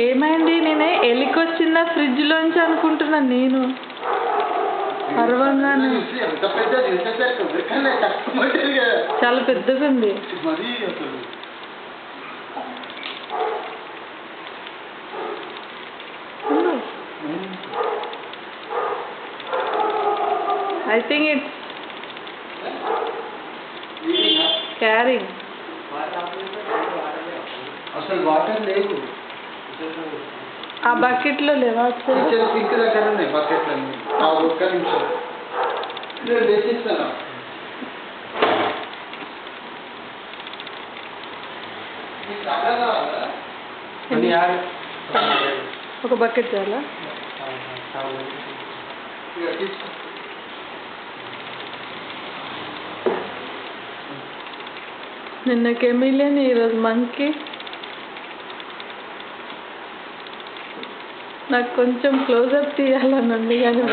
ఏమైంది? నేనే ఎలికొచ్చిందా ఫ్రిడ్జ్ లోంచి అనుకుంటున్నాను నేను అరవంగానే. చాలా పెద్దగా ఉంది. I think it's carrying. అసలు వాటర్ లేవు ఆ బకెట్ లో లేవా? సింక్ దగ్గర ఉన్నాయి బకెట్లన్నీ. ఒక్క నిమిషం నేను తెచ్చిస్తాను. ఒక బకెట్ చాలా. నిన్న కెమిలియన్, ఈరోజు మంకీ. నాకు కొంచెం క్లోజప్ తీయాలని ఉంది కానీ